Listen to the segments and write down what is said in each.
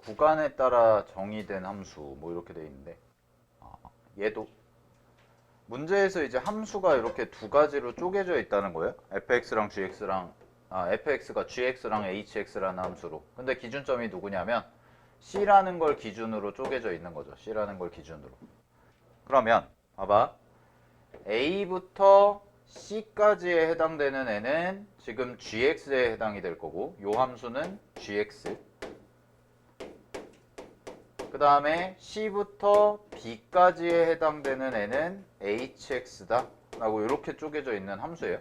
구간에 따라 정의된 함수 뭐 이렇게 돼 있는데 얘도 문제에서 이제 함수가 이렇게 두 가지로 쪼개져 있다는 거예요. fx랑 gx랑 fx가 gx랑 hx라는 함수로. 근데 기준점이 누구냐면 c라는 걸 기준으로 쪼개져 있는 거죠. c라는 걸 기준으로. 그러면 봐봐. a부터 c까지에 해당되는 애는 지금 gx에 해당이 될 거고 요 함수는 gx. 그 다음에 C부터 B까지에 해당되는 애는 hx다 라고 이렇게 쪼개져 있는 함수예요.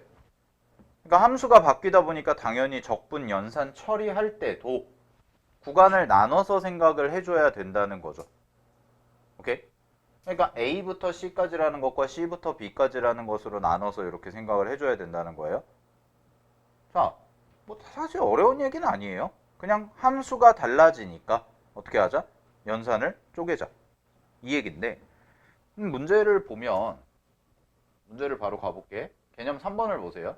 그러니까 함수가 바뀌다 보니까 당연히 적분 연산 처리할 때도 구간을 나눠서 생각을 해줘야 된다는 거죠. 오케이? 그러니까 A부터 C까지라는 것과 C부터 B까지라는 것으로 나눠서 이렇게 생각을 해줘야 된다는 거예요. 자, 뭐 사실 어려운 얘기는 아니에요. 그냥 함수가 달라지니까 어떻게 하자? 연산을 쪼개자. 이 얘기인데 문제를 보면 문제를 바로 가볼게. 개념 3번을 보세요.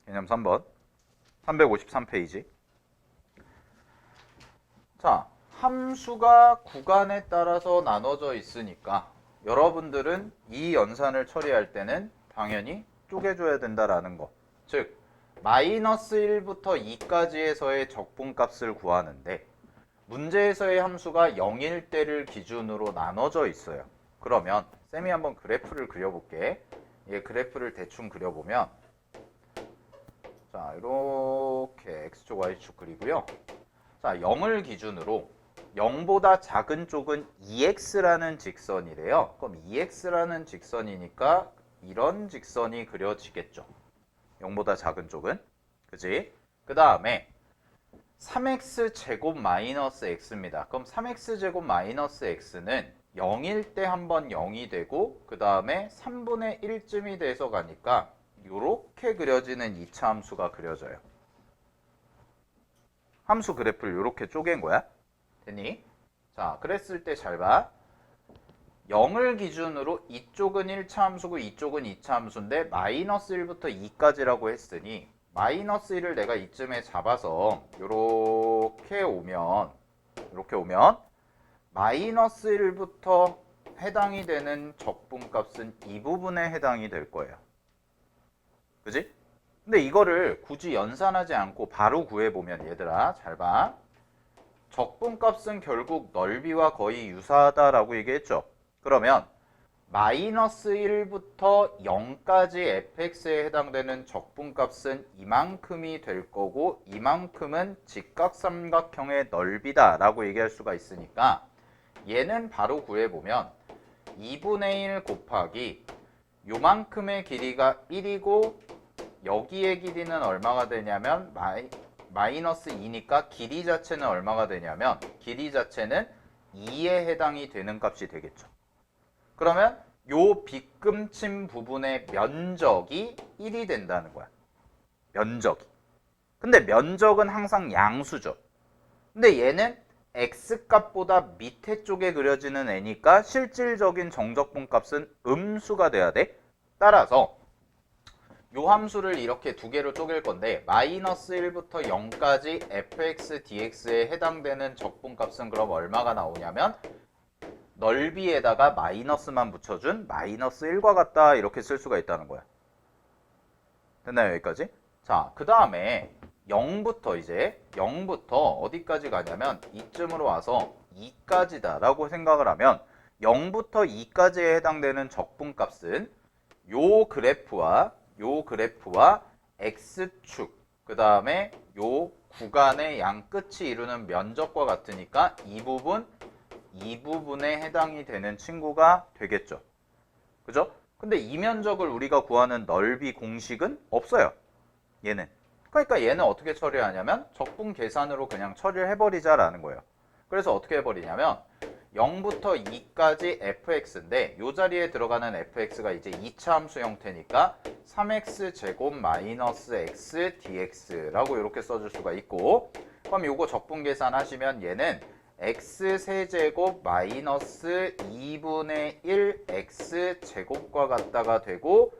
개념 3번 353페이지. 자, 함수가 구간에 따라서 나눠져 있으니까 여러분들은 이 연산을 처리할 때는 당연히 쪼개줘야 된다라는 거. 즉 마이너스 1부터 2까지에서의 적분값을 구하는데 문제에서의 함수가 0일 때를 기준으로 나눠져 있어요. 그러면 쌤이 한번 그래프를 그려볼게. 이 그래프를 대충 그려보면 자 이렇게 x축 y축 그리고요. 자 0을 기준으로 0보다 작은 쪽은 2x라는 직선이래요. 그럼 2x라는 직선이니까 이런 직선이 그려지겠죠. 0보다 작은 쪽은. 그지? 그 다음에 3x 제곱 마이너스 x입니다. 그럼 3x 제곱 마이너스 x는 0일 때 한번 0이 되고 그 다음에 3분의 1쯤이 돼서 가니까 이렇게 그려지는 2차 함수가 그려져요. 함수 그래프를 이렇게 쪼갠 거야. 됐니? 자, 그랬을 때 잘 봐. 0을 기준으로 이쪽은 1차 함수고 이쪽은 2차 함수인데 마이너스 1부터 2까지라고 했으니 마이너스 1을 내가 이쯤에 잡아서 이렇게 오면 마이너스 1부터 해당이 되는 적분값은 이 부분에 해당이 될 거예요. 그지? 근데 이거를 굳이 연산하지 않고 바로 구해보면 얘들아 잘 봐. 적분값은 결국 넓이와 거의 유사하다라고 얘기했죠. 그러면 마이너스 1부터 0까지 fx에 해당되는 적분값은 이만큼이 될 거고 이만큼은 직각삼각형의 넓이다 라고 얘기할 수가 있으니까 얘는 바로 구해보면 2분의 1 곱하기 요만큼의 길이가 1이고 여기의 길이는 얼마가 되냐면 마이너스 2니까 길이 자체는 얼마가 되냐면 길이 자체는 2에 해당이 되는 값이 되겠죠. 그러면 요 빗금친 부분의 면적이 1이 된다는 거야. 면적이. 근데 면적은 항상 양수죠. 근데 얘는 x값보다 밑에 쪽에 그려지는 애니까 실질적인 정적분 값은 음수가 돼야 돼. 따라서 요 함수를 이렇게 두 개로 쪼갤 건데 마이너스 1부터 0까지 fx dx에 해당되는 적분값은 그럼 얼마가 나오냐면 넓이에다가 마이너스만 붙여준 마이너스 1과 같다 이렇게 쓸 수가 있다는 거야. 됐나요 여기까지? 자, 그 다음에 0부터 어디까지 가냐면 이쯤으로 와서 2까지다 라고 생각을 하면 0부터 2까지에 해당되는 적분값은 요 그래프와 x축 그 다음에 요 구간의 양 끝이 이루는 면적과 같으니까 이 부분에 해당이 되는 친구가 되겠죠. 그죠? 근데 이 면적을 우리가 구하는 넓이 공식은 없어요. 얘는. 그러니까 얘는 어떻게 처리하냐면 적분 계산으로 그냥 처리를 해버리자라는 거예요. 그래서 어떻게 해버리냐면 0부터 2까지 fx인데 이 자리에 들어가는 fx가 이제 2차 함수 형태니까 3x 제곱 마이너스 x dx라고 이렇게 써줄 수가 있고 그럼 요거 적분 계산하시면 얘는 x 세제곱 마이너스 2분의 1 x 제곱과 같다가 되고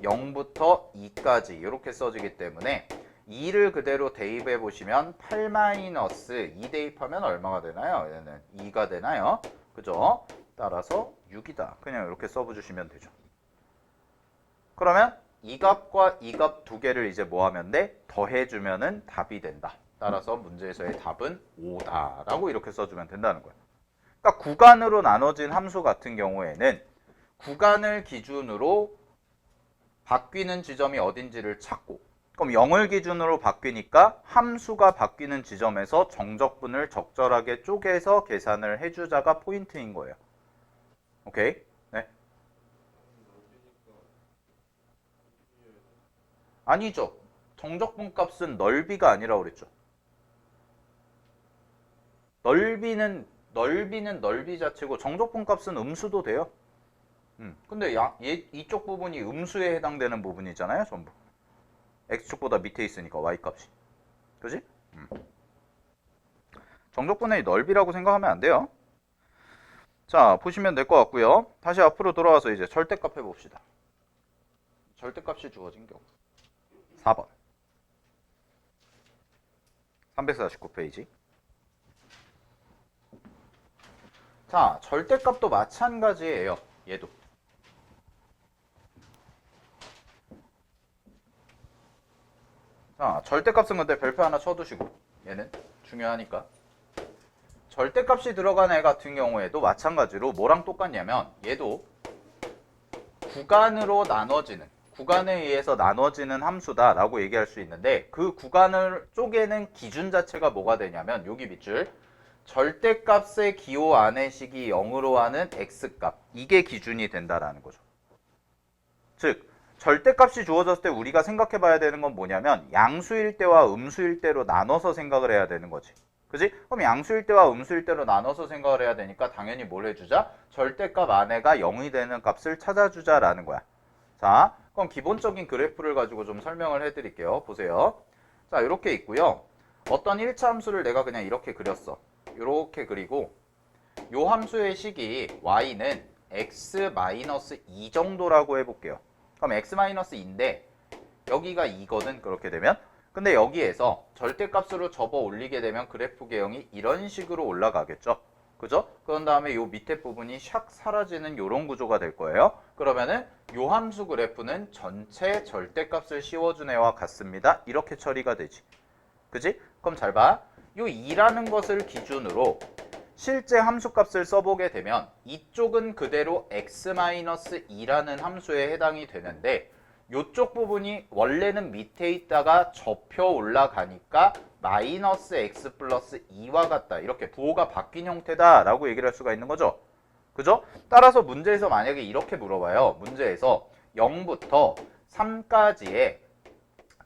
0부터 2까지 이렇게 써지기 때문에 2를 그대로 대입해 보시면 8-2 대입하면 얼마가 되나요? 얘는 2가 되나요? 그죠? 따라서 6이다. 그냥 이렇게 써주시면 되죠. 그러면 이 값과 이 값 두 개를 이제 뭐 하면 돼? 더해주면은 답이 된다. 따라서 문제에서의 답은 5다 라고 이렇게 써주면 된다는 거야. 그러니까 구간으로 나눠진 함수 같은 경우에는 구간을 기준으로 바뀌는 지점이 어딘지를 찾고, 그럼 0을 기준으로 바뀌니까 함수가 바뀌는 지점에서 정적분을 적절하게 쪼개서 계산을 해주자가 포인트인 거예요. 오케이? 네. 아니죠. 정적분 값은 넓이가 아니라고 그랬죠. 넓이는 넓이 자체고 정적분 값은 음수도 돼요. 근데 이쪽 부분이 음수에 해당되는 부분이잖아요, 전부. x축보다 밑에 있으니까 y값이. 그지? 정적분의 넓이라고 생각하면 안 돼요. 자, 보시면 될 것 같고요. 다시 앞으로 돌아와서 이제 절대값 해봅시다. 절대값이 주어진 경우. 4번. 349페이지. 자, 절대값도 마찬가지예요. 얘도. 자, 절대값은 근데 별표 하나 쳐두시고, 얘는 중요하니까. 절대값이 들어간 애 같은 경우에도 마찬가지로 뭐랑 똑같냐면 얘도 구간으로 나눠지는, 구간에 의해서 나눠지는 함수다라고 얘기할 수 있는데, 그 구간을 쪼개는 기준 자체가 뭐가 되냐면 여기 밑줄 절대값의 기호 안의 식이 0으로 하는 x값, 이게 기준이 된다라는 거죠. 즉 절대값이 주어졌을 때 우리가 생각해 봐야 되는 건 뭐냐면 양수일 때와 음수일 때로 나눠서 생각을 해야 되는 거지. 그지? 그럼 양수일 때와 음수일 때로 나눠서 생각을 해야 되니까 당연히 뭘 해주자? 절대값 안에가 0이 되는 값을 찾아주자라는 거야. 자, 그럼 기본적인 그래프를 가지고 좀 설명을 해드릴게요. 보세요. 자, 이렇게 있고요. 어떤 1차 함수를 내가 그냥 이렇게 그렸어. 이렇게 그리고 요 함수의 식이 y는 x-2 정도라고 해볼게요. 그럼 x-2인데 여기가 2거든, 그렇게 되면. 근데 여기에서 절대값으로 접어 올리게 되면 그래프 개형이 이런 식으로 올라가겠죠. 그죠? 그런 다음에 요 밑에 부분이 샥 사라지는 요런 구조가 될 거예요. 그러면은 요 함수 그래프는 전체 절대값을 씌워준 애와 같습니다. 이렇게 처리가 되지. 그지? 그럼 잘 봐. 요 2라는 것을 기준으로 실제 함수값을 써보게 되면 이쪽은 그대로 x-2라는 함수에 해당이 되는데 이쪽 부분이 원래는 밑에 있다가 접혀 올라가니까 마이너스 x 플러스 2와 같다, 이렇게 부호가 바뀐 형태다 라고 얘기를 할 수가 있는 거죠. 그죠? 따라서 문제에서 만약에 이렇게 물어봐요. 문제에서 0부터 3까지의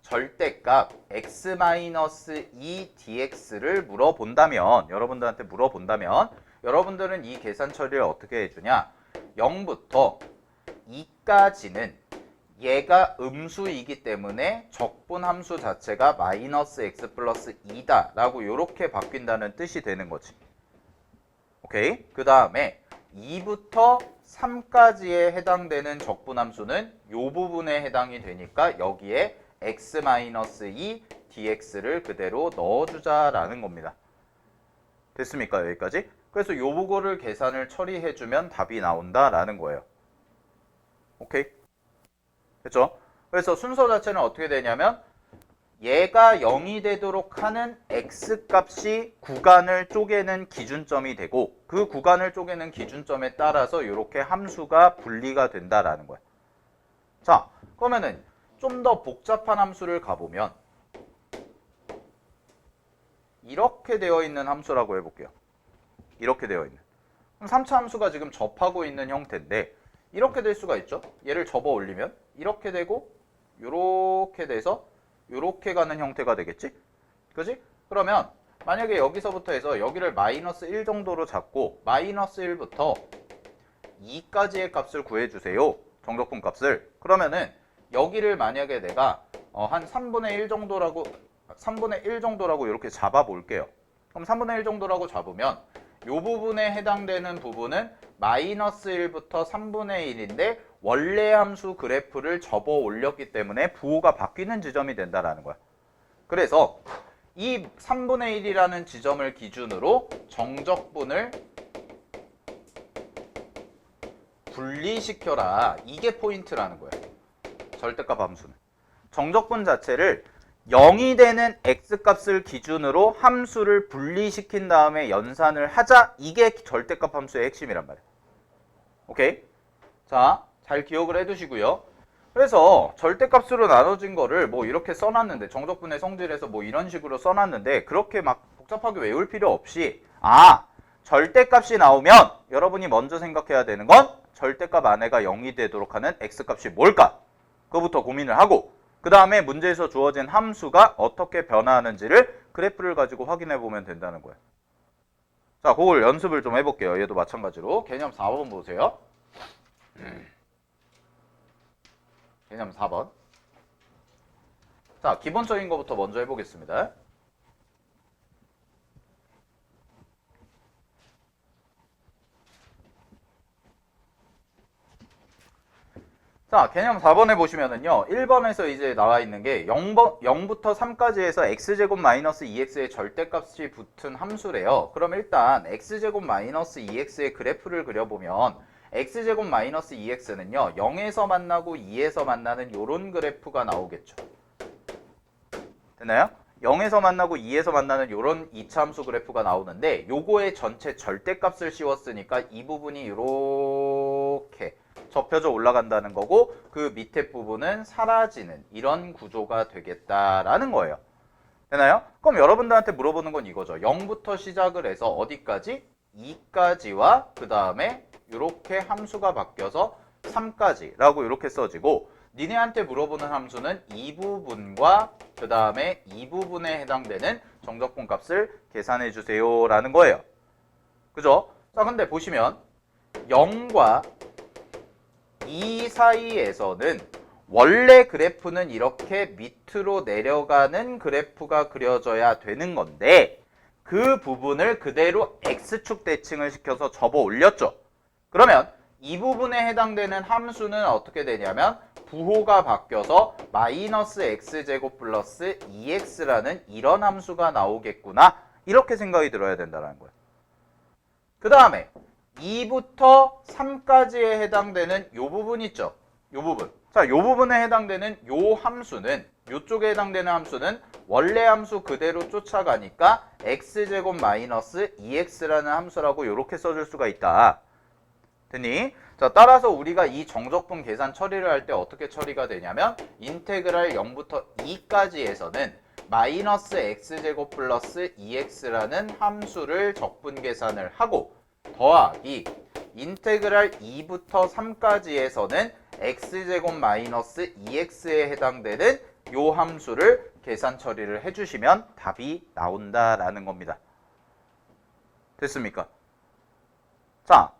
절대값 x-2 dx를 물어본다면, 여러분들한테 물어본다면 여러분들은 이 계산 처리를 어떻게 해주냐? 0부터 2까지는 얘가 음수이기 때문에 적분 함수 자체가 마이너스 x 플러스 2다 라고 이렇게 바뀐다는 뜻이 되는 거지. 오케이? 그 다음에 2부터 3까지에 해당되는 적분 함수는 이 부분에 해당이 되니까 여기에 x-2 dx를 그대로 넣어주자라는 겁니다. 됐습니까? 여기까지? 그래서 요거를 계산을 처리해주면 답이 나온다라는 거예요. 오케이? 됐죠? 그래서 순서 자체는 어떻게 되냐면 얘가 0이 되도록 하는 x값이 구간을 쪼개는 기준점이 되고 그 구간을 쪼개는 기준점에 따라서 이렇게 함수가 분리가 된다라는 거야. 자, 그러면은 좀 더 복잡한 함수를 가보면 이렇게 되어 있는 함수라고 해볼게요. 이렇게 되어 있는. 그럼 3차 함수가 지금 접하고 있는 형태인데 이렇게 될 수가 있죠. 얘를 접어 올리면 이렇게 되고 이렇게 돼서 이렇게 가는 형태가 되겠지. 그지? 그러면 만약에 여기서부터 해서 여기를 마이너스 1 정도로 잡고 마이너스 1부터 2까지의 값을 구해주세요. 정적분 값을. 그러면은 여기를 만약에 내가 한 3분의 1 정도라고 이렇게 잡아 볼게요. 그럼 3분의 1 정도라고 잡으면 이 부분에 해당되는 부분은 마이너스 1부터 3분의 1인데 원래 함수 그래프를 접어 올렸기 때문에 부호가 바뀌는 지점이 된다라는 거야. 그래서 이 3분의 1이라는 지점을 기준으로 정적분을 분리시켜라. 이게 포인트라는 거예요. 절대값 함수는. 정적분 자체를 0이 되는 x값을 기준으로 함수를 분리시킨 다음에 연산을 하자. 이게 절대값 함수의 핵심이란 말이에요. 오케이? 자, 잘 기억을 해두시고요. 그래서 절대값으로 나눠진 거를 뭐 이렇게 써놨는데 정적분의 성질에서 뭐 이런 식으로 써놨는데 그렇게 막 복잡하게 외울 필요 없이 절대값이 나오면 여러분이 먼저 생각해야 되는 건 절대값 안에가 0이 되도록 하는 x값이 뭘까? 그거부터 고민을 하고 그 다음에 문제에서 주어진 함수가 어떻게 변화하는지를 그래프를 가지고 확인해 보면 된다는 거예요. 자, 그걸 연습을 좀 해볼게요. 얘도 마찬가지로 개념 4번 보세요. 개념 4번. 자, 기본적인 것부터 먼저 해보겠습니다. 자, 개념 4번에 보시면은요, 1번에서 이제 나와 있는 게 0부터 3까지 해서 x제곱 마이너스 2x의 절대값이 붙은 함수래요. 그럼 일단 x제곱 마이너스 2x의 그래프를 그려보면 x제곱 마이너스 2x는요, 0에서 만나고 2에서 만나는 요런 그래프가 나오겠죠. 됐나요? 0에서 만나고 2에서 만나는 요런 2차 함수 그래프가 나오는데 요거의 전체 절대값을 씌웠으니까 이 부분이 이렇게 접혀져 올라간다는 거고 그 밑에 부분은 사라지는 이런 구조가 되겠다라는 거예요. 되나요? 그럼 여러분들한테 물어보는 건 이거죠. 0부터 시작을 해서 어디까지? 2까지와 그 다음에 이렇게 함수가 바뀌어서 3까지라고 이렇게 써지고 니네한테 물어보는 함수는 이 부분과 그 다음에 이 부분에 해당되는 정적분 값을 계산해 주세요 라는 거예요. 그죠? 자, 근데 보시면 0과 2 사이에서는 원래 그래프는 이렇게 밑으로 내려가는 그래프가 그려져야 되는 건데 그 부분을 그대로 x축 대칭을 시켜서 접어 올렸죠. 그러면 이 부분에 해당되는 함수는 어떻게 되냐면 부호가 바뀌어서 마이너스 x제곱 플러스 2x라는 이런 함수가 나오겠구나. 이렇게 생각이 들어야 된다는 거예요. 그 다음에 2부터 3까지에 해당되는 요 부분 있죠. 요 부분. 자, 요 부분에 해당되는 요 함수는 요쪽에 해당되는 함수는 원래 함수 그대로 쫓아가니까 x제곱 마이너스 2x라는 함수라고 이렇게 써줄 수가 있다. 됐니? 자, 따라서 우리가 이 정적분 계산 처리를 할 때 어떻게 처리가 되냐면 인테그랄 0부터 2까지에서는 마이너스 x제곱 플러스 2x라는 함수를 적분 계산을 하고 더하기 인테그랄 2부터 3까지에서는 x제곱 마이너스 2x에 해당되는 요 함수를 계산 처리를 해주시면 답이 나온다라는 겁니다. 됐습니까? 자,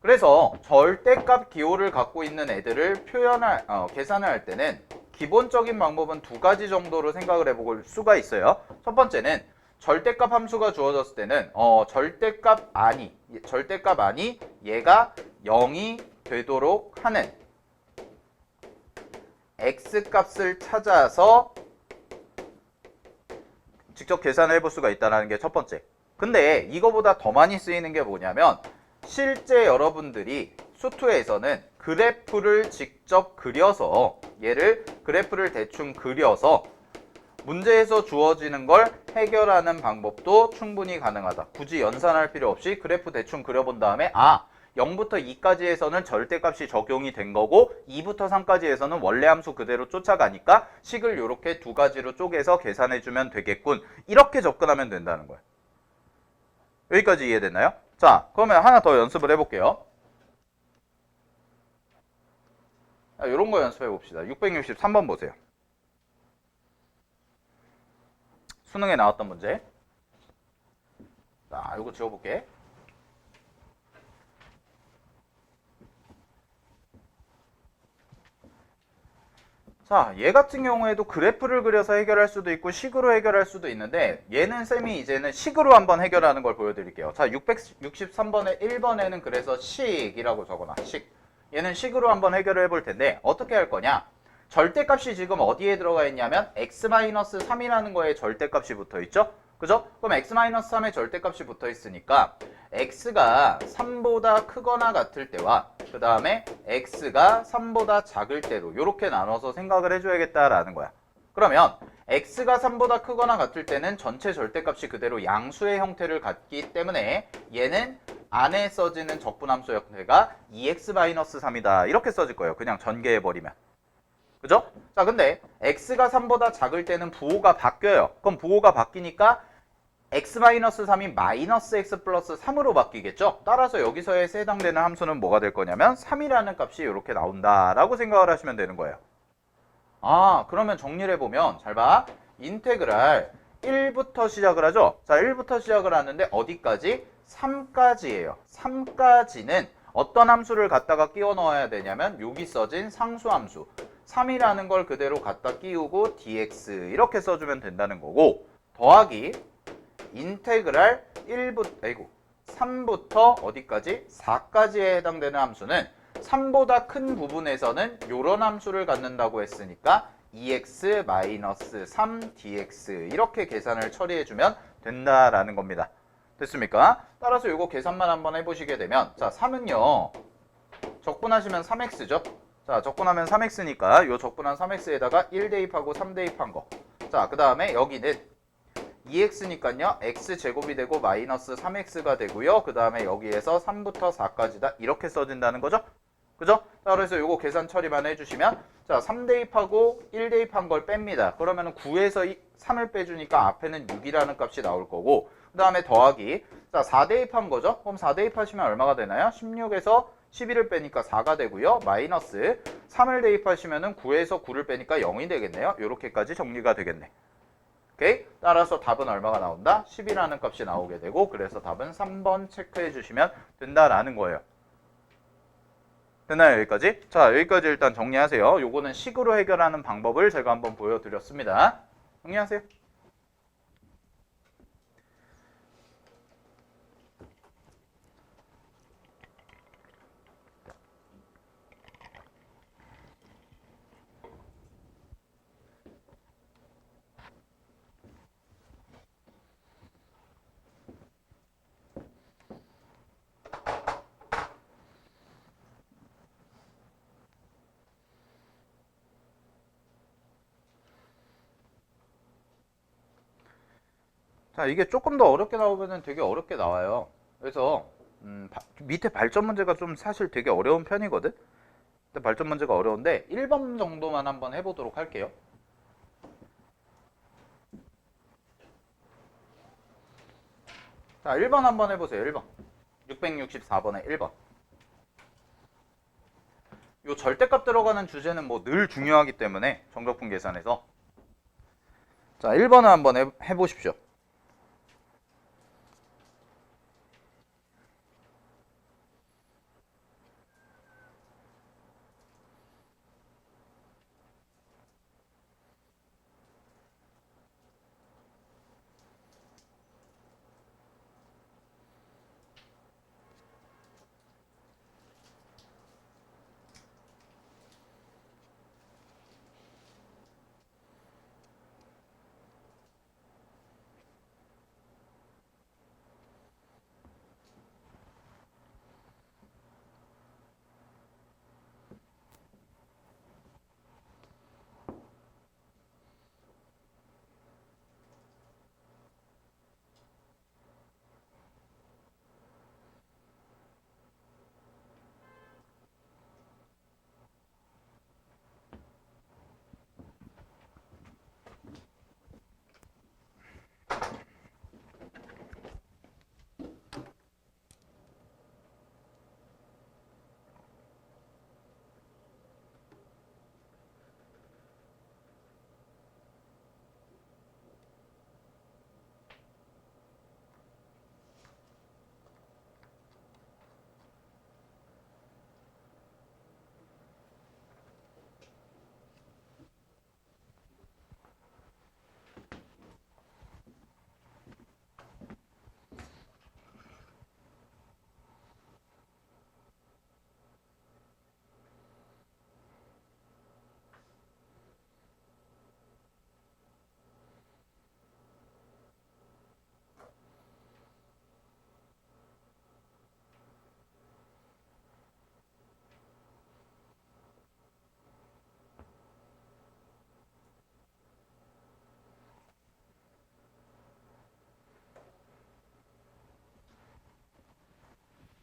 그래서 절대값 기호를 갖고 있는 애들을 계산을 할 때는 기본적인 방법은 두 가지 정도로 생각을 해볼 수가 있어요. 첫 번째는 절대값 함수가 주어졌을 때는 절대값 아니 얘가 0이 되도록 하는 x값을 찾아서 직접 계산을 해볼 수가 있다는 게 첫 번째. 근데 이거보다 더 많이 쓰이는 게 뭐냐면 실제 여러분들이 수투에서는 그래프를 직접 그려서 얘를 그래프를 대충 그려서 문제에서 주어지는 걸 해결하는 방법도 충분히 가능하다. 굳이 연산할 필요 없이 그래프 대충 그려본 다음에 0부터 2까지에서는 절대값이 적용이 된 거고 2부터 3까지에서는 원래 함수 그대로 쫓아가니까 식을 이렇게 두 가지로 쪼개서 계산해주면 되겠군. 이렇게 접근하면 된다는 거예요. 여기까지 이해됐나요? 자, 그러면 하나 더 연습을 해볼게요. 이런 거 연습해 봅시다. 663번 보세요. 수능에 나왔던 문제. 자, 이거 지워볼게. 자, 얘 같은 경우에도 그래프를 그려서 해결할 수도 있고 식으로 해결할 수도 있는데 얘는 쌤이 이제는 식으로 한번 해결하는 걸 보여드릴게요. 자, 663번에 1번에는 그래서 식이라고 적어놔. 식. 얘는 식으로 한번 해결을 해볼 텐데 어떻게 할 거냐? 절대값이 지금 어디에 들어가 있냐면 x-3이라는 거에 절대값이 붙어 있죠? 그죠? 그럼 x-3의 절대값이 붙어 있으니까 x가 3보다 크거나 같을 때와 그 다음에 x가 3보다 작을 때로 이렇게 나눠서 생각을 해줘야겠다라는 거야. 그러면 x가 3보다 크거나 같을 때는 전체 절대값이 그대로 양수의 형태를 갖기 때문에 얘는 안에 써지는 적분함수 형태가 2x-3이다. 이렇게 써질 거예요. 그냥 전개해버리면. 그죠? 자, 근데 x가 3보다 작을 때는 부호가 바뀌어요. 그럼 부호가 바뀌니까 x-3이 마이너스 x 플러스 3으로 바뀌겠죠? 따라서 여기서의 해당되는 함수는 뭐가 될 거냐면 3이라는 값이 이렇게 나온다라고 생각을 하시면 되는 거예요. 아, 그러면 정리를 해보면 잘 봐. 인테그랄 1부터 시작을 하죠. 자, 1부터 시작을 하는데 어디까지? 3까지예요. 3까지는 어떤 함수를 갖다가 끼워 넣어야 되냐면 여기 써진 상수함수 3이라는 걸 그대로 갖다 끼우고 dx 이렇게 써주면 된다는 거고, 더하기 인테그랄 3부터 어디까지? 4까지에 해당되는 함수는 3보다 큰 부분에서는 이런 함수를 갖는다고 했으니까 2x-3 dx 이렇게 계산을 처리해주면 된다라는 겁니다. 됐습니까? 따라서 이거 계산만 한번 해보시게 되면, 자, 3은요 적분하시면 3x죠. 자, 적분하면 3x니까 이 적분한 3x에다가 1 대입하고 3 대입한 거. 자, 그 다음에 여기는 2x니까요 x제곱이 되고 마이너스 3x가 되고요. 그 다음에 여기에서 3부터 4까지다 이렇게 써진다는 거죠. 그죠? 자, 그래서 요거 계산 처리만 해주시면, 자, 3 대입하고 1 대입한 걸 뺍니다. 그러면 9에서 3을 빼주니까 앞에는 6이라는 값이 나올 거고, 그 다음에 더하기, 자, 4 대입한 거죠? 그럼 4 대입하시면 얼마가 되나요? 16에서 11을 빼니까 4가 되고요. 마이너스 3을 대입하시면 9에서 9를 빼니까 0이 되겠네요. 요렇게까지 정리가 되겠네. 오케이? 따라서 답은 얼마가 나온다? 10이라는 값이 나오게 되고, 그래서 답은 3번 체크해 주시면 된다라는 거예요. 됐나요? 여기까지? 자, 여기까지 일단 정리하세요. 요거는 식으로 해결하는 방법을 제가 한번 보여드렸습니다. 정리하세요. 자, 이게 조금 더 어렵게 나오면 되게 어렵게 나와요. 그래서 밑에 발전 문제가 좀 사실 되게 어려운 편이거든. 근데 발전 문제가 어려운데 1번 정도만 한번 해보도록 할게요. 자, 1번 한번 해보세요. 1번 664번에 1번. 요 절대값 들어가는 주제는 뭐 늘 중요하기 때문에 정적분 계산에서, 자, 1번을 한번 해보십시오.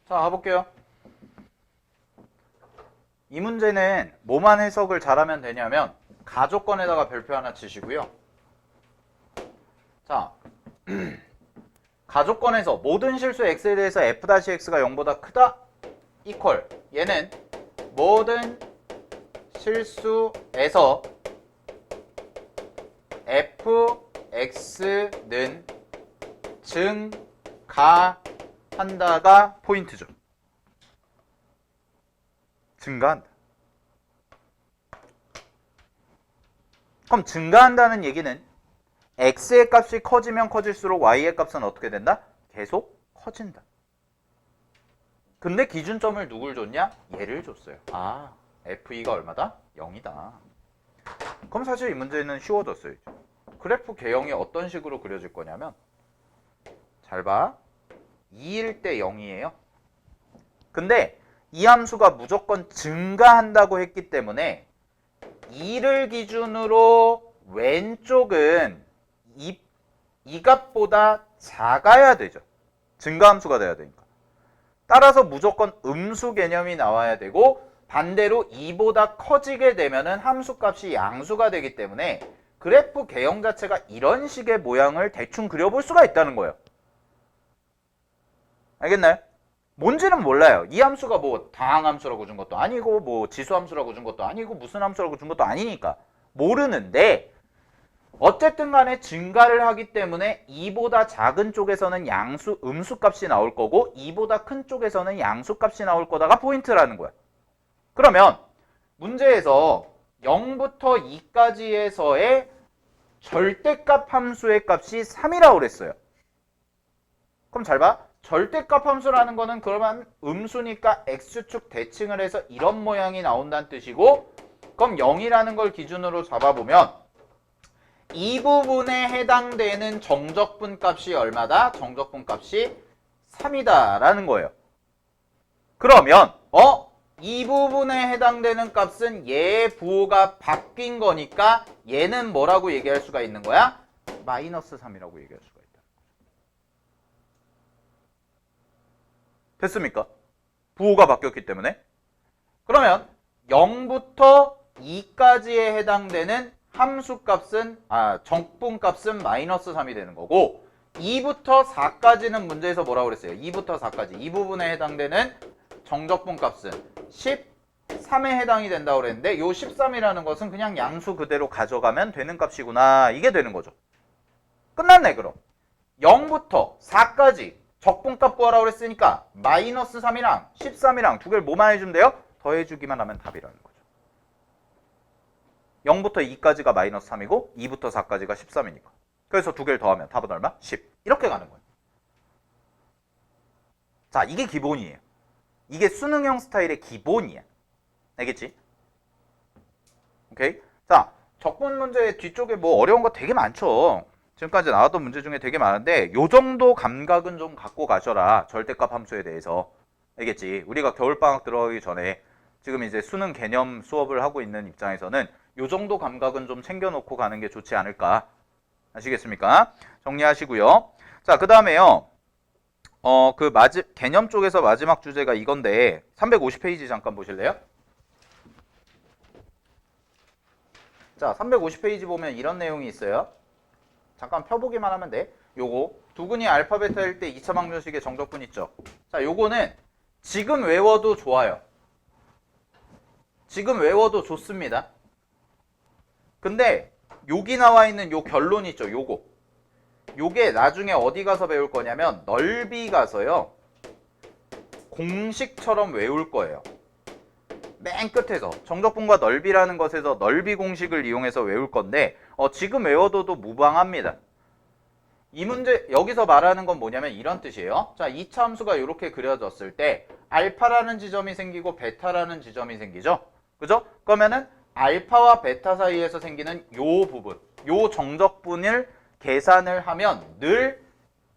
자, 가볼게요. 이 문제는 뭐만 해석을 잘하면 되냐면 가조건에다가 별표 하나 치시고요. 자, 가조건에서 모든 실수 x에 대해서 f-x가 0보다 크다 이퀄 얘는 모든 실수에서 fx는 증가한다가 포인트죠. 증가한다. 그럼 증가한다는 얘기는 x의 값이 커지면 커질수록 y의 값은 어떻게 된다? 계속 커진다. 근데 기준점을 누굴 줬냐? 얘를 줬어요. 아, f2가 얼마다? 0이다. 그럼 사실 이 문제는 쉬워졌어요. 그래프 개형이 어떤 식으로 그려질 거냐면 잘 봐. 2일 때 0이에요. 근데 이 함수가 무조건 증가한다고 했기 때문에 2를 기준으로 왼쪽은 이 값보다 작아야 되죠. 증가함수가 돼야 되니까. 따라서 무조건 음수 개념이 나와야 되고 반대로 2보다 커지게 되면은 함수값이 양수가 되기 때문에 그래프 개형 자체가 이런 식의 모양을 대충 그려볼 수가 있다는 거예요. 알겠나요? 뭔지는 몰라요. 이 함수가 뭐 다항함수라고 준 것도 아니고 뭐 지수함수라고 준 것도 아니고 무슨 함수라고 준 것도 아니니까 모르는데 어쨌든 간에 증가를 하기 때문에 2보다 작은 쪽에서는 양수 음수값이 나올 거고 2보다 큰 쪽에서는 양수값이 나올 거다가 포인트라는 거야. 그러면 문제에서 0부터 2까지에서의 절대값 함수의 값이 3이라고 그랬어요. 그럼 잘 봐. 절대값 함수라는 거는 그러면 음수니까 x축 대칭을 해서 이런 모양이 나온다는 뜻이고 그럼 0이라는 걸 기준으로 잡아보면 이 부분에 해당되는 정적분 값이 얼마다? 정적분 값이 3이다 라는 거예요. 그러면 이 부분에 해당되는 값은 얘의 부호가 바뀐 거니까 얘는 뭐라고 얘기할 수가 있는 거야? 마이너스 3이라고 얘기할 수가 있다. 됐습니까? 부호가 바뀌었기 때문에. 그러면 0부터 2까지에 해당되는 함수값은 정분값은 마이너스 3이 되는 거고 2부터 4까지는 문제에서 뭐라고 그랬어요? 2부터 4까지 이 부분에 해당되는 정적분값은 13에 해당이 된다고 그랬는데 요 13이라는 것은 그냥 양수 그대로 가져가면 되는 값이구나 이게 되는 거죠. 끝났네. 그럼 0부터 4까지 적분값 구하라고 그랬으니까 마이너스 3이랑 13이랑 두 개를 뭐만 해주면 돼요? 더해주기만 하면 답이라는 거죠. 0부터 2까지가 마이너스 3이고 2부터 4까지가 13이니까. 그래서 두 개를 더하면 답은 얼마? 10. 이렇게 가는 거예요. 자, 이게 기본이에요. 이게 수능형 스타일의 기본이야. 알겠지? 오케이? 자, 적분 문제 뒤쪽에 뭐 어려운 거 되게 많죠. 지금까지 나왔던 문제 중에 되게 많은데 요 정도 감각은 좀 갖고 가셔라. 절대값 함수에 대해서. 알겠지? 우리가 겨울방학 들어가기 전에 지금 이제 수능 개념 수업을 하고 있는 입장에서는 요 정도 감각은 좀 챙겨놓고 가는 게 좋지 않을까. 아시겠습니까? 정리하시고요. 자, 그 다음에요. 개념 쪽에서 마지막 주제가 이건데 350페이지 잠깐 보실래요? 자, 350페이지 보면 이런 내용이 있어요. 잠깐 펴보기만 하면 돼. 요거 두근이 알파 베타일 때 2차 방정식의 정적분 있죠. 자, 요거는 지금 외워도 좋아요. 지금 외워도 좋습니다. 근데 여기 나와 있는 요 결론 있죠. 요게 나중에 어디 가서 배울 거냐면 넓이 가서요. 공식처럼 외울 거예요. 맨 끝에서 정적분과 넓이라는 것에서 넓이 공식을 이용해서 외울 건데 지금 외워둬도 무방합니다. 이 문제 여기서 말하는 건 뭐냐면 이런 뜻이에요. 자, 2차 함수가 이렇게 그려졌을 때 알파라는 지점이 생기고 베타라는 지점이 생기죠. 그죠? 그러면은 알파와 베타 사이에서 생기는 요 부분, 요 정적분을 계산을 하면 늘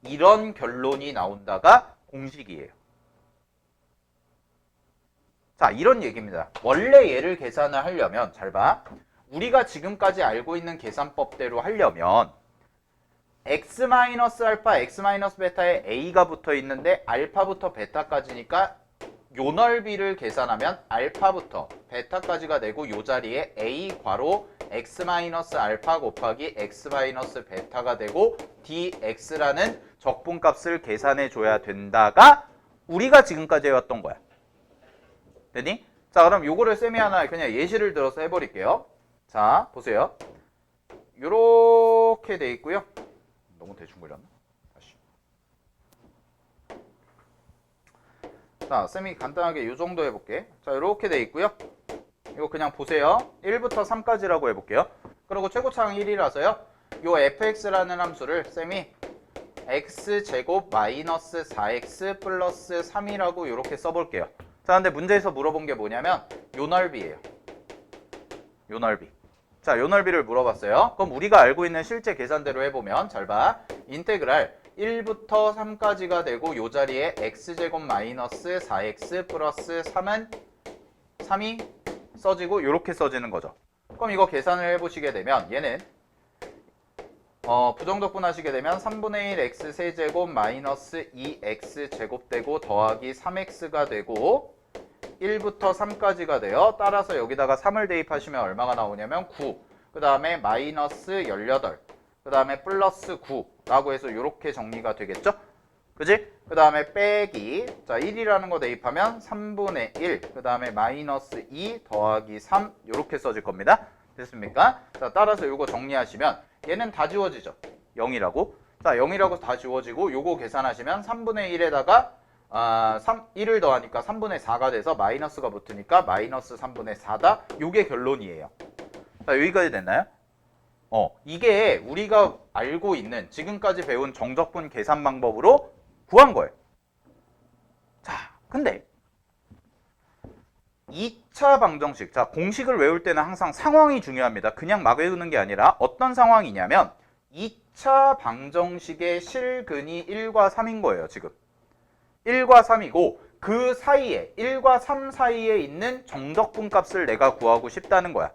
이런 결론이 나온다가 공식이에요. 자, 이런 얘기입니다. 원래 얘를 계산을 하려면 잘 봐. 우리가 지금까지 알고 있는 계산법대로 하려면 x-알파, x-베타에 a가 붙어 있는데 알파부터 베타까지니까 요 넓이를 계산하면 알파부터 베타까지가 되고 요 자리에 a 괄호 x-알파 곱하기 x-베타가 되고 dx라는 적분값을 계산해 줘야 된다가 우리가 지금까지 해왔던 거야. 됐니? 자, 그럼 요거를 쌤이 하나 그냥 예시를 들어서 해버릴게요. 자, 보세요. 요렇게 돼 있고요. 너무 대충 그렸나? 다시. 자, 쌤이 간단하게 요 정도 해볼게. 자, 요렇게 돼 있고요. 이거 그냥 보세요. 1부터 3까지라고 해볼게요. 그리고 최고차항 1이라서요. 요 fx라는 함수를 쌤이 x제곱 마이너스 4x 플러스 3이라고 이렇게 써볼게요. 자, 근데 문제에서 물어본 게 뭐냐면 요 넓이에요. 요 넓이. 자, 요 넓이를 물어봤어요. 그럼 우리가 알고 있는 실제 계산대로 해보면 잘 봐. 인테그랄 1부터 3까지가 되고 요 자리에 x제곱 마이너스 4x 플러스 3이 써지고 요렇게 써지는 거죠. 그럼 이거 계산을 해보시게 되면 얘는 부정적분 하시게 되면 3분의 1 x 세제곱 마이너스 2x 제곱되고 더하기 3x가 되고 1부터 3까지가 돼요. 따라서 여기다가 3을 대입하시면 얼마가 나오냐면 9, 그 다음에 마이너스 18, 그 다음에 플러스 9라고 해서 이렇게 정리가 되겠죠? 그지? 그 다음에 빼기, 자 1이라는 거 대입하면 3분의 1, 그 다음에 마이너스 2 더하기 3 이렇게 써질 겁니다. 됐습니까? 자, 따라서 이거 정리하시면 얘는 다 지워지죠. 0이라고. 자, 0이라고 다 지워지고 요거 계산하시면 3분의 1에다가 1을 더하니까 3분의 4가 돼서 마이너스가 붙으니까 마이너스 3분의 4다. 요게 결론이에요. 자, 여기까지 됐나요? 이게 우리가 알고 있는 지금까지 배운 정적분 계산 방법으로 구한 거예요. 자, 근데 2차 방정식. 자, 공식을 외울 때는 항상 상황이 중요합니다. 그냥 막 외우는 게 아니라 어떤 상황이냐면 2차 방정식의 실근이 1과 3인 거예요, 지금. 1과 3이고 그 사이에 1과 3 사이에 있는 정적분 값을 내가 구하고 싶다는 거야.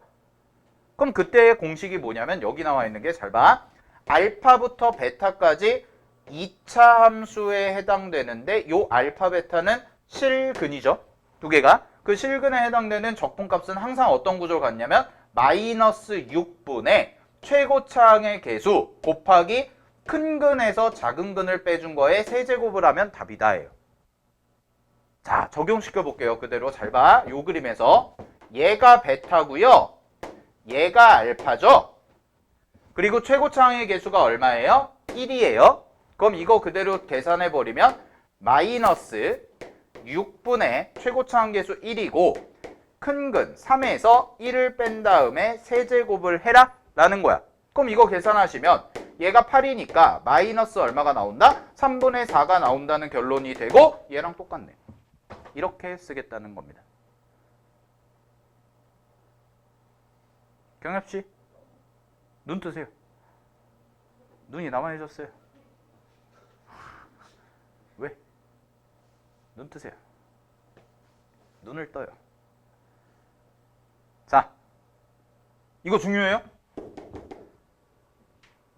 그럼 그때의 공식이 뭐냐면 여기 나와 있는 게 잘 봐. 알파부터 베타까지 2차 함수에 해당되는데 요 알파 베타는 실근이죠. 두 개가. 그 실근에 해당되는 적분값은 항상 어떤 구조를 갖냐면 마이너스 6분의 최고차항의 개수 곱하기 큰 근에서 작은 근을 빼준 거에 세제곱을 하면 답이다예요. 자, 적용시켜 볼게요. 그대로 잘 봐. 요 그림에서 얘가 베타고요. 얘가 알파죠. 그리고 최고차항의 개수가 얼마예요? 1이에요. 그럼 이거 그대로 계산해 버리면 마이너스 6분의 최고차항 개수 1이고 큰 근 3에서 1을 뺀 다음에 세제곱을 해라 라는 거야. 그럼 이거 계산하시면 얘가 8이니까 마이너스 얼마가 나온다? 3분의 4가 나온다는 결론이 되고 얘랑 똑같네. 이렇게 쓰겠다는 겁니다. 경엽씨, 눈 뜨세요. 눈이 남아있었어요. 왜? 눈 뜨세요. 눈을 떠요. 자, 이거 중요해요?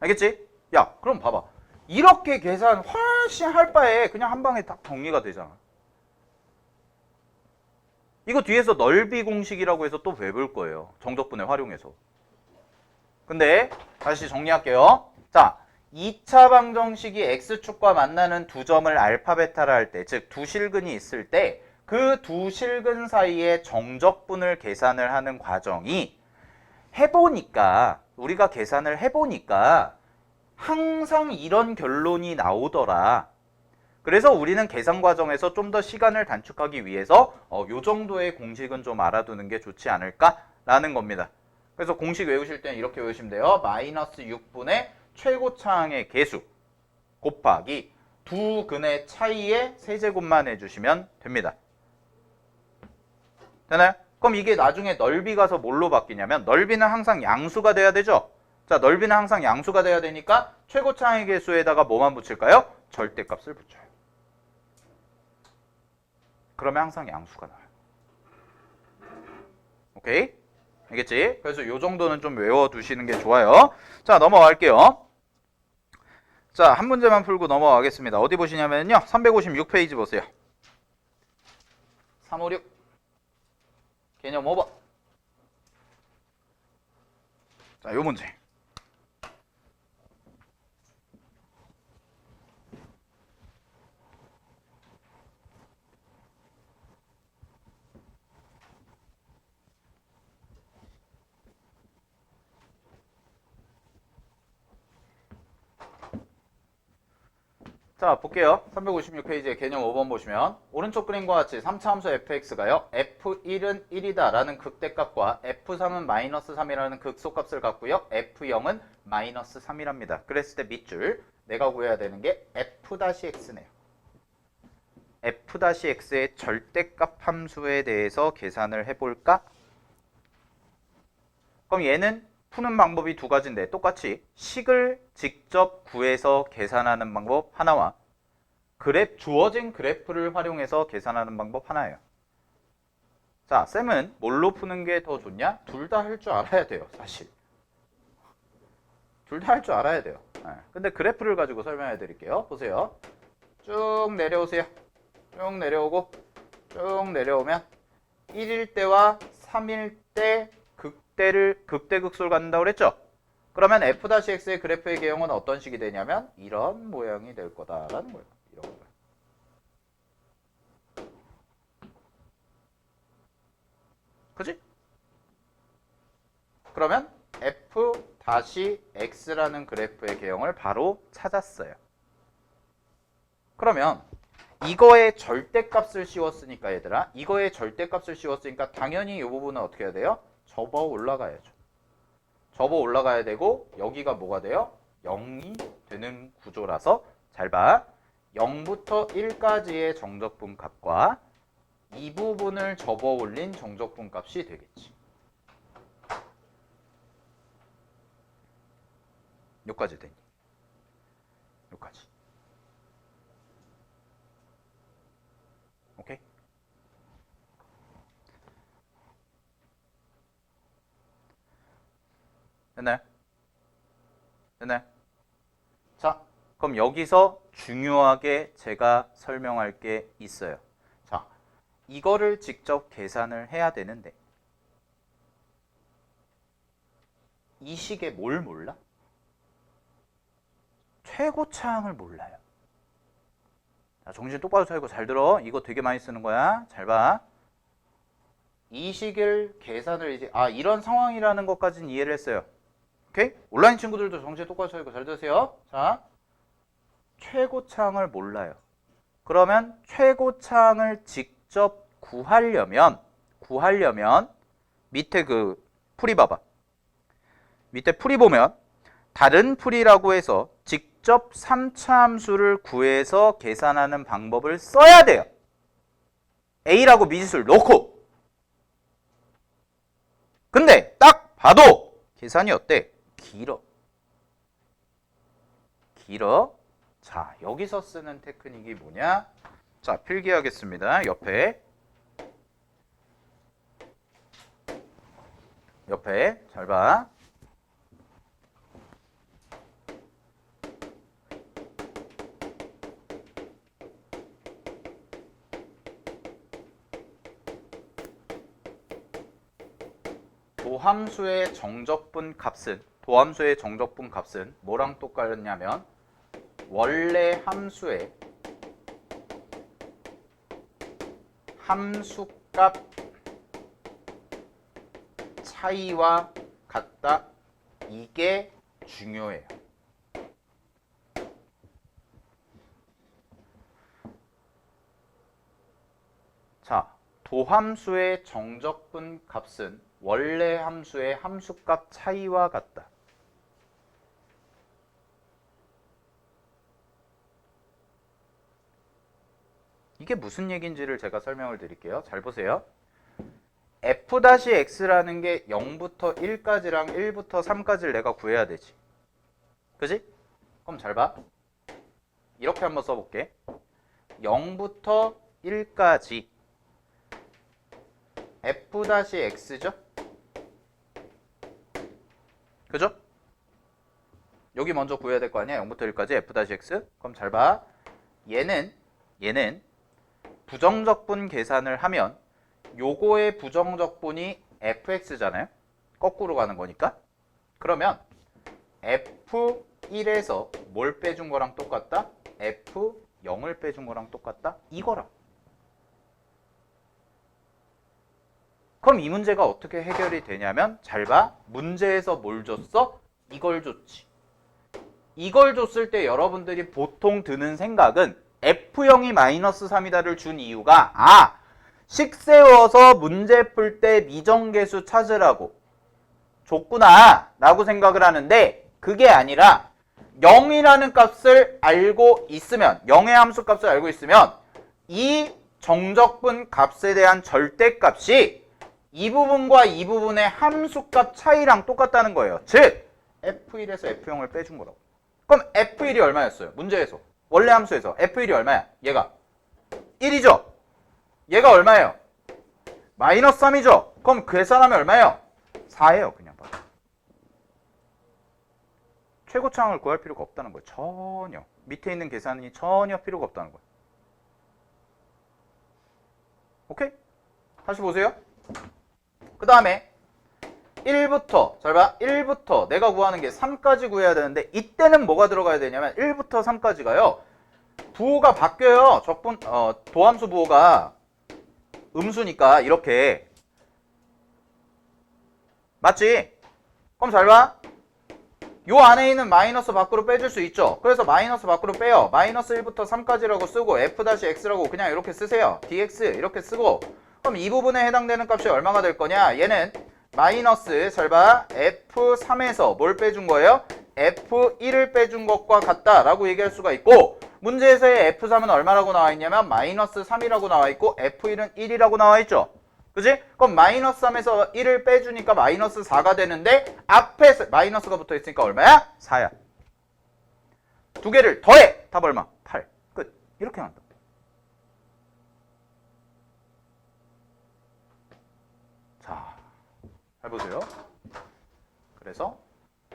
알겠지? 야, 그럼 봐봐. 이렇게 계산 훨씬 할 바에 그냥 한 방에 딱 정리가 되잖아. 이거 뒤에서 넓이 공식이라고 해서 또 외울 거예요. 정적분을 활용해서. 근데 다시 정리할게요. 자, 2차 방정식이 x축과 만나는 두 점을 알파 베타라 할 때, 즉 두 실근이 있을 때 그 두 실근 사이의 정적분을 계산을 하는 과정이 해보니까 우리가 계산을 해보니까 항상 이런 결론이 나오더라. 그래서 우리는 계산 과정에서 좀 더 시간을 단축하기 위해서 요 정도의 공식은 좀 알아두는 게 좋지 않을까라는 겁니다. 그래서 공식 외우실 때는 이렇게 외우시면 돼요. 마이너스 6분의 최고차항의 개수 곱하기 두 근의 차이의 세제곱만 해주시면 됩니다. 되나요? 그럼 이게 나중에 넓이 가서 뭘로 바뀌냐면 넓이는 항상 양수가 돼야 되죠. 자, 넓이는 항상 양수가 돼야 되니까 최고차항의 개수에다가 뭐만 붙일까요? 절대값을 붙여요. 그러면 항상 양수가 나와요. 오케이? 알겠지? 그래서 요 정도는 좀 외워두시는 게 좋아요. 자, 넘어갈게요. 자, 한 문제만 풀고 넘어가겠습니다. 어디 보시냐면요. 356페이지 보세요. 356 개념 5번. 자, 요 문제. 자, 볼게요. 356페이지에 개념 5번 보시면 오른쪽 그림과 같이 3차 함수 fx가요. f1은 1이다 라는 극대값과 f3은 마이너스 3이라는 극소값을 갖고요. f0은 마이너스 3이랍니다. 그랬을 때 밑줄 내가 구해야 되는 게 f-x네요. f-x의 절대값 함수에 대해서 계산을 해볼까? 그럼 얘는 푸는 방법이 두 가지인데 똑같이 식을 직접 구해서 계산하는 방법 하나와 주어진 그래프를 활용해서 계산하는 방법 하나예요. 자, 쌤은 뭘로 푸는 게 더 좋냐? 둘 다 할 줄 알아야 돼요, 사실. 둘 다 할 줄 알아야 돼요. 근데 그래프를 가지고 설명해 드릴게요. 보세요. 쭉 내려오세요. 쭉 내려오고 쭉 내려오면 1일 때와 3일 때 극대극소를 갖는다고 그랬죠? 그러면 f-x의 그래프의 개형은 어떤 식이 되냐면 이런 모양이 될 거다라는 거예요. 이런 거예요. 그지? 그러면 f-x라는 그래프의 개형을 바로 찾았어요. 그러면 이거의 절대값을 씌웠으니까 얘들아, 이거의 절대값을 씌웠으니까 당연히 이 부분은 어떻게 해야 돼요? 접어 올라가야죠. 접어 올라가야 되고 여기가 뭐가 돼요? 0이 되는 구조라서 잘 봐. 0부터 1까지의 정적분 값과 이 부분을 접어 올린 정적분 값이 되겠지. 여기까지 되니? 여기까지. 오케이? 됐나요? 됐나요? 자, 그럼 여기서 중요하게 제가 설명할 게 있어요. 자, 이거를 직접 계산을 해야 되는데 이 식에 뭘 몰라? 최고차항을 몰라요. 자, 정신 똑바로 차리고 잘 들어. 이거 되게 많이 쓰는 거야. 잘 봐. 이 식을 계산을 이제 이런 상황이라는 것까지는 이해를 했어요. 오케이? 온라인 친구들도 정신 똑바로 차리고 잘 들으세요. 자, 최고차항을 몰라요. 그러면 최고차항을 직접 구하려면 밑에 그 풀이 봐봐. 밑에 풀이 보면 다른 풀이라고 해서 직접 3차 함수를 구해서 계산하는 방법을 써야 돼요. A라고 미지수를 놓고. 근데 딱 봐도 계산이 어때? 길어. 자, 여기서 쓰는 테크닉이 뭐냐? 자, 필기하겠습니다. 옆에 잘 봐. 도함수의 정적분 값은 뭐랑 똑같냐면 원래 함수의 함수값 차이와 같다. 이게 중요해요. 자, 도함수의 정적분 값은 원래 함수의 함수값 차이와 같다. 이게 무슨 얘기인지를 제가 설명을 드릴게요. 잘 보세요. f-x라는 게 0부터 1까지랑 1부터 3까지를 내가 구해야 되지. 그지? 그럼 잘 봐. 이렇게 한번 써볼게. 0부터 1까지 f-x죠? 그죠? 여기 먼저 구해야 될 거 아니야? 0부터 1까지 f-x. 그럼 잘 봐. 얘는 부정적분 계산을 하면 요거의 부정적분이 fx잖아요. 거꾸로 가는 거니까. 그러면 f1에서 뭘 빼준 거랑 똑같다? f0을 빼준 거랑 똑같다? 이거라. 그럼 이 문제가 어떻게 해결이 되냐면 잘 봐. 문제에서 뭘 줬어? 이걸 줬지. 이걸 줬을 때 여러분들이 보통 드는 생각은 F0이 마이너스 3이다를 준 이유가 식 세워서 문제 풀 때 미정계수 찾으라고 줬구나 라고 생각을 하는데 그게 아니라 0이라는 값을 알고 있으면 0의 함수 값을 알고 있으면 이 정적분 값에 대한 절대값이 이 부분과 이 부분의 함수값 차이랑 똑같다는 거예요. 즉 F1에서 F0을 빼준 거라고. 그럼 F1이 얼마였어요? 문제에서. 원래 함수에서 F1이 얼마야? 얘가 1이죠? 얘가 얼마예요? 마이너스 3이죠? 그럼 계산하면 얼마예요? 4예요. 그냥 봐. 최고차항을 구할 필요가 없다는 거예요. 전혀. 밑에 있는 계산이 전혀 필요가 없다는 거예요. 오케이? 다시 보세요. 그 다음에 1부터 잘 봐. 1부터 내가 구하는 게 3까지 구해야 되는데 이때는 뭐가 들어가야 되냐면 1부터 3까지가요. 부호가 바뀌어요. 도함수 부호가 음수니까 이렇게. 맞지? 그럼 잘 봐. 요 안에 있는 마이너스 밖으로 빼줄 수 있죠. 그래서 마이너스 밖으로 빼요. 마이너스 1부터 3까지라고 쓰고 f-x라고 그냥 이렇게 쓰세요. dx 이렇게 쓰고 그럼 이 부분에 해당되는 값이 얼마가 될 거냐? 얘는 마이너스 잘 봐. f3에서 뭘 빼준 거예요? f1을 빼준 것과 같다라고 얘기할 수가 있고 문제에서의 f3은 얼마라고 나와 있냐면 마이너스 3이라고 나와 있고 f1은 1이라고 나와 있죠. 그지? 그럼 마이너스 3에서 1을 빼주니까 마이너스 4가 되는데 앞에 마이너스가 붙어 있으니까 얼마야? 4야. 두 개를 더해. 답 얼마? 8. 끝. 이렇게 한다. 자, 잘 보세요. 그래서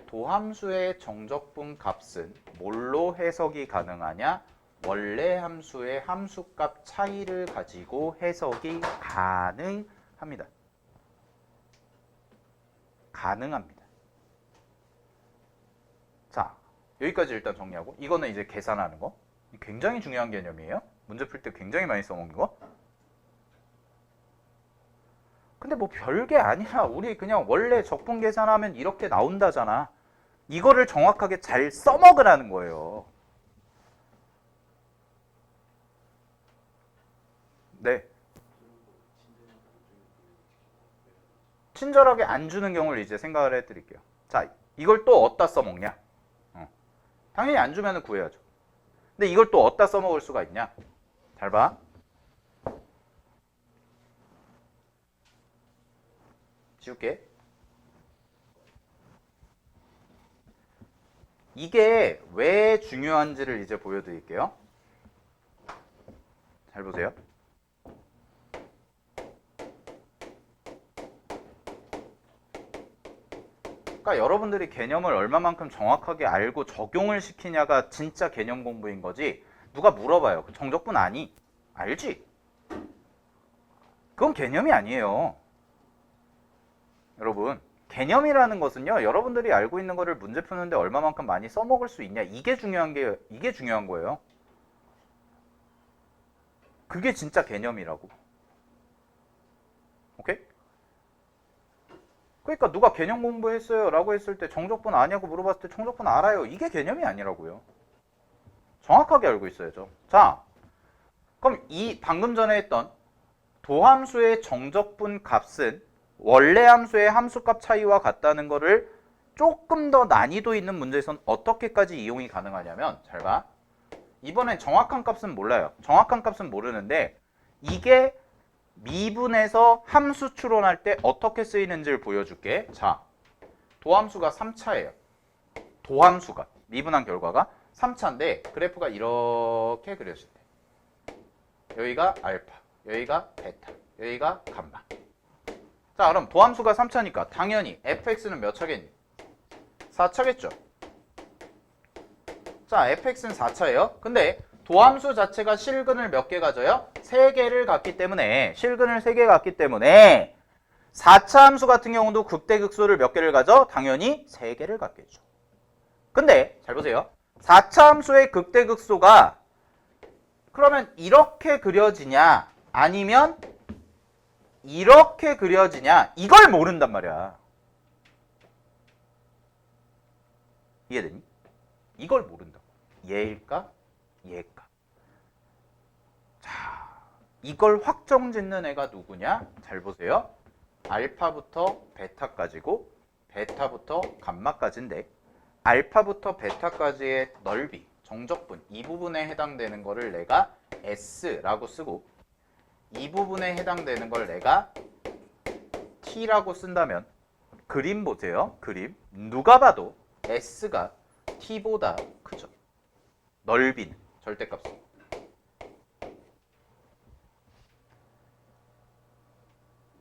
도함수의 정적분 값은 뭘로 해석이 가능하냐? 원래 함수의 함수값 차이를 가지고 해석이 가능합니다. 가능합니다. 자, 여기까지 일단 정리하고 이거는 이제 계산하는 거. 굉장히 중요한 개념이에요. 문제 풀 때 굉장히 많이 써먹는 거. 근데 뭐 별게 아니라 우리 그냥 원래 적분 계산하면 이렇게 나온다잖아. 이거를 정확하게 잘 써먹으라는 거예요. 네. 친절하게 안 주는 경우를 이제 생각을 해드릴게요. 자, 이걸 또 어디다 써먹냐? 당연히 안 주면 구해야죠. 근데 이걸 또 어디다 써먹을 수가 있냐? 잘 봐. 지울게. 이게 왜 중요한지를 이제 보여드릴게요. 잘 보세요. 그러니까 여러분들이 개념을 얼마만큼 정확하게 알고 적용을 시키냐가 진짜 개념 공부인 거지. 누가 물어봐요. 정적분 아니? 알지? 그건 개념이 아니에요. 여러분, 개념이라는 것은요. 여러분들이 알고 있는 거를 문제 푸는데 얼마만큼 많이 써먹을 수 있냐. 이게 중요한 거예요. 그게 진짜 개념이라고. 오케이? 그러니까 누가 개념 공부했어요 라고 했을 때 정적분 아냐고 물어봤을 때 정적분 알아요. 이게 개념이 아니라고요. 정확하게 알고 있어야죠. 자, 그럼 이 방금 전에 했던 도함수의 정적분 값은 원래 함수의 함수값 차이와 같다는 거를 조금 더 난이도 있는 문제에선 어떻게까지 이용이 가능하냐면 잘 봐. 이번엔 정확한 값은 몰라요. 정확한 값은 모르는데 이게 미분에서 함수 추론할 때 어떻게 쓰이는지를 보여줄게. 자, 도함수가 3차예요. 도함수가 미분한 결과가 3차인데 그래프가 이렇게 그려질 때 여기가 알파, 여기가 베타, 여기가 감마. 자, 그럼 도함수가 3차니까 당연히 fx는 몇 차겠니? 4차겠죠. 자, fx는 4차예요. 근데 도함수 자체가 실근을 몇 개 가져요? 3개를 갖기 때문에, 실근을 3개 갖기 때문에 4차 함수 같은 경우도 극대극소를 몇 개를 가져? 당연히 3개를 갖겠죠. 근데 잘 보세요. 4차 함수의 극대극소가 그러면 이렇게 그려지냐 아니면 이렇게 그려지냐, 이걸 모른단 말이야. 이해되니? 이걸 모른다고. 얘일까? 얘일까? 자, 이걸 확정짓는 애가 누구냐? 잘 보세요. 알파부터 베타까지고 베타부터 감마까지인데, 알파부터 베타까지의 넓이, 정적분, 이 부분에 해당되는 거를 내가 S라고 쓰고, 이 부분에 해당되는 걸 내가 T라고 쓴다면, 그림 보세요. 그림. 누가 봐도 S가 T보다 크죠. 넓이는, 절대값은.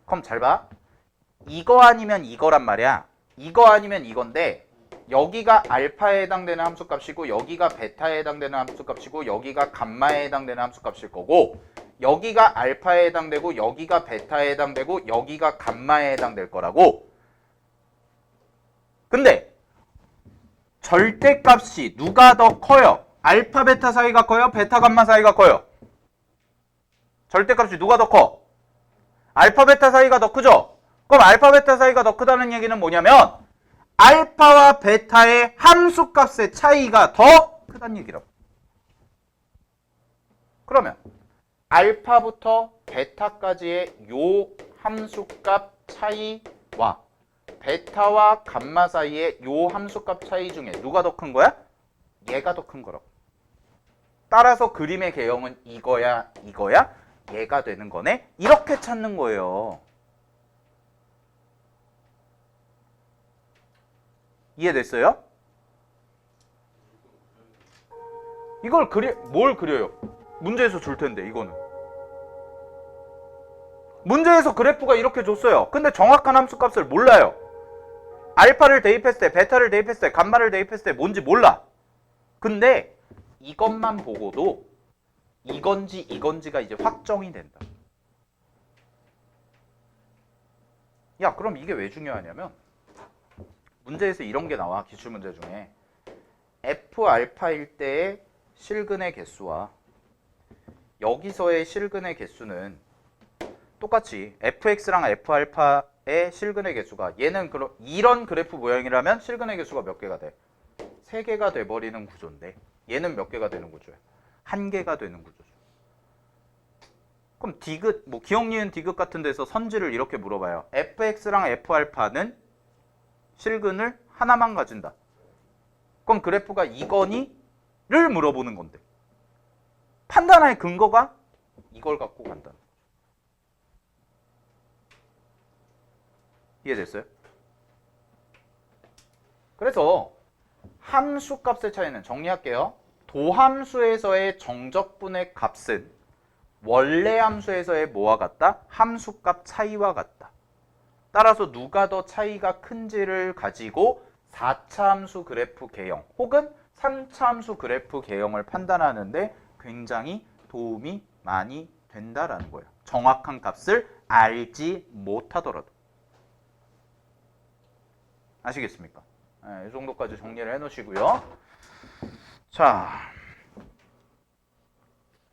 그럼 잘 봐. 이거 아니면 이거란 말이야. 이거 아니면 이건데, 여기가 알파에 해당되는 함수값이고, 여기가 베타에 해당되는 함수값이고, 여기가 감마에 해당되는 함수값일 거고, 여기가 알파에 해당되고, 여기가 베타에 해당되고, 여기가 감마에 해당될 거라고. 근데 절대값이 누가 더 커요? 알파 베타 사이가 커요? 베타 감마 사이가 커요? 절대값이 누가 더 커? 알파 베타 사이가 더 크죠? 그럼 알파 베타 사이가 더 크다는 얘기는 뭐냐면 알파와 베타의 함수값의 차이가 더 크다는 얘기라고. 그러면 알파부터 베타까지의 요 함수값 차이와 베타와 감마 사이의 요 함수값 차이 중에 누가 더 큰 거야? 얘가 더 큰 거라고. 따라서 그림의 개형은 이거야, 이거야, 얘가 되는 거네. 이렇게 찾는 거예요. 이해됐어요? 이걸 뭘 그려요? 문제에서 줄 텐데, 이거는. 문제에서 그래프가 이렇게 줬어요. 근데 정확한 함수값을 몰라요. 알파를 대입했을 때, 베타를 대입했을 때, 감마를 대입했을 때 뭔지 몰라. 근데 이것만 보고도 이건지 이건지가 이제 확정이 된다. 야, 그럼 이게 왜 중요하냐면 문제에서 이런 게 나와. 기출문제 중에 F알파일 때의 실근의 개수와 여기서의 실근의 개수는 똑같이 fx랑 f알파의 실근의 개수가, 얘는 이런 그래프 모양이라면 실근의 개수가 몇 개가 돼? 3개가 돼버리는 구조인데 얘는 몇 개가 되는 구조야? 1개가 되는 구조죠. 그럼 디귿, 뭐 기억 니은 디귿 같은 데서 선지를 이렇게 물어봐요. fx랑 f알파는 실근을 하나만 가진다. 그럼 그래프가 이거니? 를 물어보는 건데 판단할 근거가 이걸 갖고 간다. 이해됐어요? 그래서 함수값의 차이는 정리할게요. 도함수에서의 정적분의 값은 원래 함수에서의 뭐와 같다? 함수값 차이와 같다. 따라서 누가 더 차이가 큰지를 가지고 4차 함수 그래프 개형 혹은 3차 함수 그래프 개형을 판단하는데 굉장히 도움이 많이 된다라는 거예요. 정확한 값을 알지 못하더라도. 아시겠습니까? 네, 이 정도까지 정리를 해놓으시고요. 자,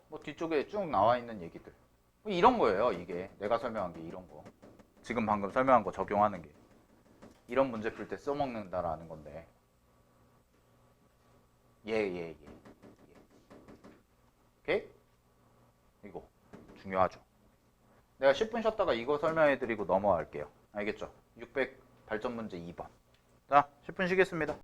뭐 뒤쪽에 쭉 나와 있는 얘기들. 이런 거예요. 이게 내가 설명한 게 이런 거. 지금 방금 설명한 거 적용하는 게. 이런 문제 풀 때 써먹는다라는 건데. 예. 오케이? 이거 중요하죠. 내가 10분 쉬었다가 이거 설명해드리고 넘어갈게요. 알겠죠? 600 발전 문제 2번. 자, 10분 쉬겠습니다.